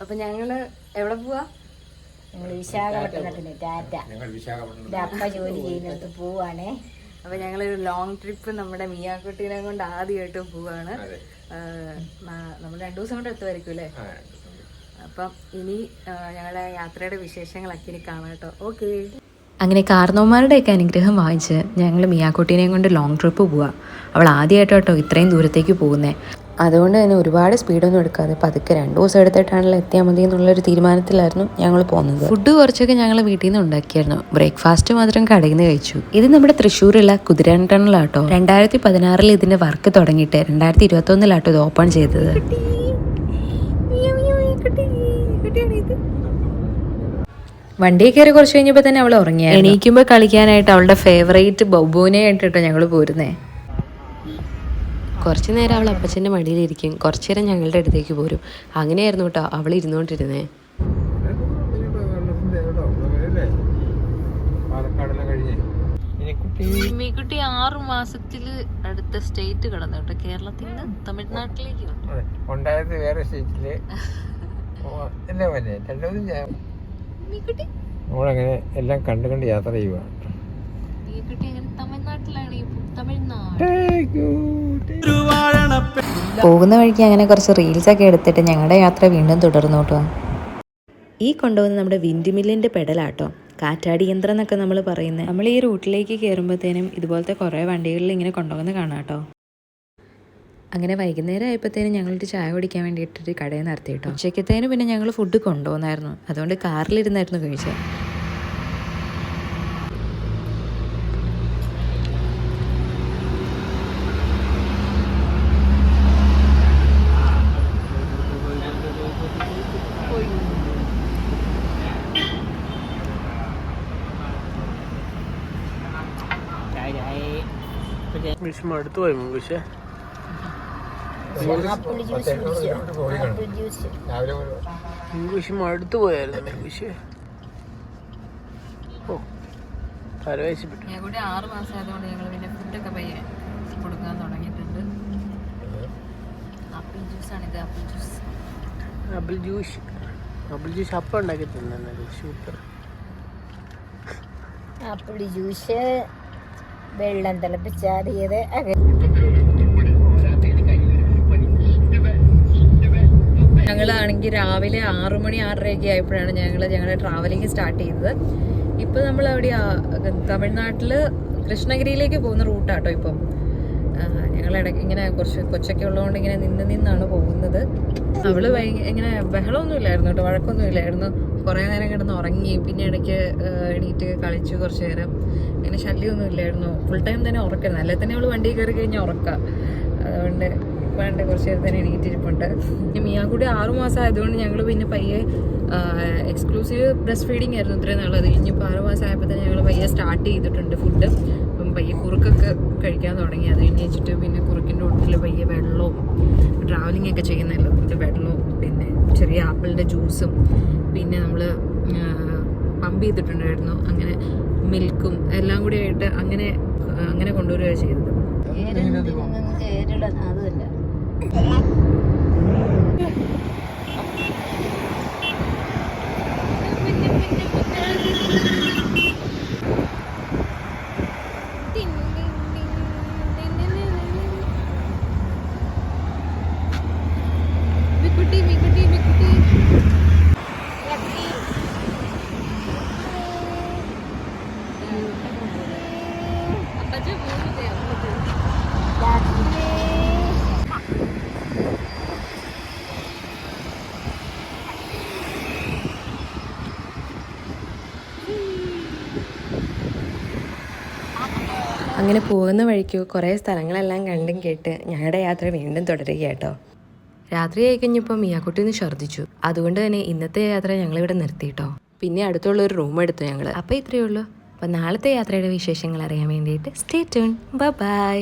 അപ്പൊ ഞങ്ങള് എവിടെ പോവാ? ഞങ്ങൾ വിശാഖപട്ടണത്തിന് ടാറ്റ അപ്പ ജോലി ചെയ്യുന്നിടത്ത് പോവാണേ. അപ്പൊ ഞങ്ങളൊരു ലോങ് ട്രിപ്പ് നമ്മുടെ മിയാക്കുട്ടീനെ കൊണ്ട് ആദ്യമായിട്ട് പോവാണ്. നമ്മൾ 2 ദിവസം കൊണ്ട് എത്തുമായിരിക്കും അല്ലേ? അപ്പം ഇനി ഞങ്ങളുടെ യാത്രയുടെ വിശേഷങ്ങളൊക്കെ ഇനി കാണാം കേട്ടോ. ഓക്കെ. അങ്ങനെ കാർന്നോമാരുടെയൊക്കെ അനുഗ്രഹം വാങ്ങിച്ച് ഞങ്ങൾ മിയാക്കുട്ടീനെയും കൊണ്ട് ലോങ് ട്രിപ്പ് പോവാം. അവൾ ആദ്യമായിട്ടോ ഇത്രയും ദൂരത്തേക്ക് പോകുന്നത്. അതുകൊണ്ട് തന്നെ ഒരുപാട് സ്പീഡൊന്നും എടുക്കാതെ പതുക്കെ 2 ദിവസം എടുത്തിട്ടാണല്ലോ എത്തിയാൽ മതി എന്നുള്ളൊരു തീരുമാനത്തിലായിരുന്നു ഞങ്ങൾ പോകുന്നത്. ഫുഡ് കുറച്ചൊക്കെ ഞങ്ങൾ വീട്ടിൽ നിന്ന് ഉണ്ടാക്കിയായിരുന്നു. ബ്രേക്ക്ഫാസ്റ്റ് മാത്രം കടയിൽ നിന്ന് കഴിച്ചു. ഇത് നമ്മുടെ തൃശ്ശൂരുള്ള കുതിരട്ടണലാട്ടോ. 2016 ഇതിന്റെ വർക്ക് തുടങ്ങിയിട്ട് 2021 ഇത് ഓപ്പൺ ചെയ്തത്. വണ്ടിയിൽ കയറി കുറച്ച് കഴിഞ്ഞപ്പോൾ തന്നെ അവൾ ഉറങ്ങിയ. എണീക്കുമ്പോൾ കളിക്കാനായിട്ട് അവളുടെ ഫേവറേറ്റ് ബൊബൂനെ ആയിട്ടോ ഞങ്ങൾ പോരുന്നേ. കുറച്ച് നേരം അവൾ അപ്പച്ചൻ്റെ മടിയിലിരിക്കും, കുറച്ചു നേരം ഞങ്ങളുടെ അടുത്തേക്ക് പോരും. അങ്ങനെയായിരുന്നു കേട്ടോ അവൾ ഇരുന്നുകൊണ്ടിരുന്നേ. മീക്കുട്ടി 6 മാസത്തില് അടുത്ത സ്റ്റേറ്റ് കടന്നു കേട്ടോ. കേരളത്തിൽ നിന്ന് തമിഴ്നാട്ടിലേക്ക് ഉണ്ടായത് വേറെ സ്റ്റേറ്റില്. നമ്മളങ്ങനെ എല്ലാം കണ്ട് യാത്ര ചെയ്യുക. പോകുന്ന വഴിക്ക് അങ്ങനെ കുറച്ച് റീൽസൊക്കെ എടുത്തിട്ട് ഞങ്ങളുടെ യാത്ര വീണ്ടും തുടർന്നു കേട്ടോ. ഈ കൊണ്ടുവന്ന് നമ്മുടെ വിൻഡ് മില്ലിൻ്റെ പെടലാട്ടോ, കാറ്റാടി യന്ത്രം എന്നൊക്കെ നമ്മൾ പറയുന്നത്. നമ്മൾ ഈ റൂട്ടിലേക്ക് കയറുമ്പോഴത്തേനും ഇതുപോലത്തെ കുറേ വണ്ടികളിൽ ഇങ്ങനെ കൊണ്ടുപോകുന്ന കാണാം കേട്ടോ. അങ്ങനെ വൈകുന്നേരം ആയപ്പോഴത്തേനും ഞങ്ങളൊരു ചായ കുടിക്കാൻ വേണ്ടിയിട്ടൊരു കടയിൽ നിർത്തി കേട്ടോ. ഉച്ചക്കത്തേനും പിന്നെ ഞങ്ങൾ ഫുഡ് കൊണ്ടുപോകുന്നായിരുന്നു, അതുകൊണ്ട് കാറിലിരുന്നായിരുന്നു കഴിച്ചത്. അടുത്ത് പോയി മുൻകുശേ അടുത്ത് പോയായിരുന്നു മെങ്കുശേ. ഓ പരവേശപ്പെട്ടു. ഞാൻ കൂടി 6 മാസം ആയതുകൊണ്ട് ഞങ്ങൾ പിന്നെ ഫുഡൊക്കെ പയ്യെ കൊടുക്കാൻ തുടങ്ങിയിട്ടുണ്ട്. ആപ്പിൾ ജ്യൂസാണിത്, ആപ്പിൾ ജ്യൂസ്. ആപ്പിൾ ജ്യൂസ് അപ്പം ഉണ്ടാക്കി തന്നെ സൂപ്പർ. ആപ്പിൾ ജ്യൂസ്, വെള്ളം തിളപ്പിച്ചാറിയത്. ഞങ്ങളാണെങ്കിൽ രാവിലെ 6 മണി 6:30 ആയപ്പോഴാണ് ഞങ്ങളുടെ ട്രാവലിംഗ് സ്റ്റാർട്ട് ചെയ്തത്. ഇപ്പം നമ്മൾ അവിടെ തമിഴ്നാട്ടിൽ കൃഷ്ണഗിരിയിലേക്ക് പോകുന്ന റൂട്ടാട്ടോ. ഇപ്പം ഞങ്ങളിടയ്ക്ക് ഇങ്ങനെ കുറച്ച് കൊച്ചൊക്കെ ഉള്ളതുകൊണ്ട് ഇങ്ങനെ നിന്നാണ് പോകുന്നത്. അവള് ഇങ്ങനെ ബഹളമൊന്നും ഇല്ലായിരുന്നു കേട്ടോ, വഴക്കൊന്നും ഇല്ലായിരുന്നു. കുറേ നേരം കിടന്ന് ഉറങ്ങി, പിന്നെ ഇടയ്ക്ക് എണീറ്റ് കളിച്ചു കുറച്ച് നേരം. ഇങ്ങനെ ശല്യമൊന്നും ഇല്ലായിരുന്നു. ഫുൾ ടൈം തന്നെ ഉറക്കായിരുന്നു. അല്ലെ തന്നെ അവള് വണ്ടിയിൽ കയറി കഴിഞ്ഞാൽ ഉറക്കാം. അതുകൊണ്ട് വേണ്ട കുറച്ച് നേരം തന്നെ എണീറ്റിരിപ്പുണ്ട്. മിയാക്കുട്ടി 6 മാസം ആയതുകൊണ്ട് ഞങ്ങൾ പിന്നെ പയ്യെ എക്സ്ക്ലൂസീവ് ബ്രസ്റ്റ് ഫീഡിങ് ആയിരുന്നു ഇത്രയും നാളത്. ഇനിയിപ്പോൾ 6 മാസം ആയപ്പോൾ തന്നെ ഞങ്ങൾ പയ്യെ സ്റ്റാർട്ട് ചെയ്തിട്ടുണ്ട് ഫുഡ്. അപ്പം പയ്യെ കുറുക്കൊക്കെ കഴിക്കാൻ തുടങ്ങി. അത് കഴിഞ്ഞ് വെച്ചിട്ട് പിന്നെ കുറുക്കിൻ്റെ കൂട്ടത്തിൽ പയ്യെ വെള്ളവും, ട്രാവലിംഗ് ഒക്കെ ചെയ്യുന്നല്ലോ, വെള്ളവും പിന്നെ ചെറിയ ആപ്പിളിൻ്റെ ജ്യൂസും, പിന്നെ നമ്മൾ പമ്പ് ചെയ്തിട്ടുണ്ടായിരുന്നു. അങ്ങനെ മിൽക്കും എല്ലാം കൂടി ആയിട്ട് അങ്ങനെ കൊണ്ടുവരികയാണ് ചെയ്തത്. അതല്ല അങ്ങനെ പോകുന്ന വഴിക്ക് കുറേ സ്ഥലങ്ങളെല്ലാം കണ്ടും കേട്ട് ഞങ്ങളുടെ യാത്ര വീണ്ടും തുടരുക കേട്ടോ. രാത്രി ആയി കഴിഞ്ഞപ്പോൾ മിയാക്കുട്ടി ഒന്ന് ഛർദ്ദിച്ചു. അതുകൊണ്ട് തന്നെ ഇന്നത്തെ യാത്ര ഞങ്ങളിവിടെ നിർത്തിയിട്ടോ. പിന്നെ അടുത്തുള്ളൊരു റൂം എടുത്തു ഞങ്ങൾ. അപ്പോൾ ഇത്രയേ ഉള്ളൂ. അപ്പോൾ നാളത്തെ യാത്രയുടെ വിശേഷങ്ങൾ അറിയാൻ വേണ്ടിയിട്ട് സ്റ്റേ ട്യൂൺ. ബൈ.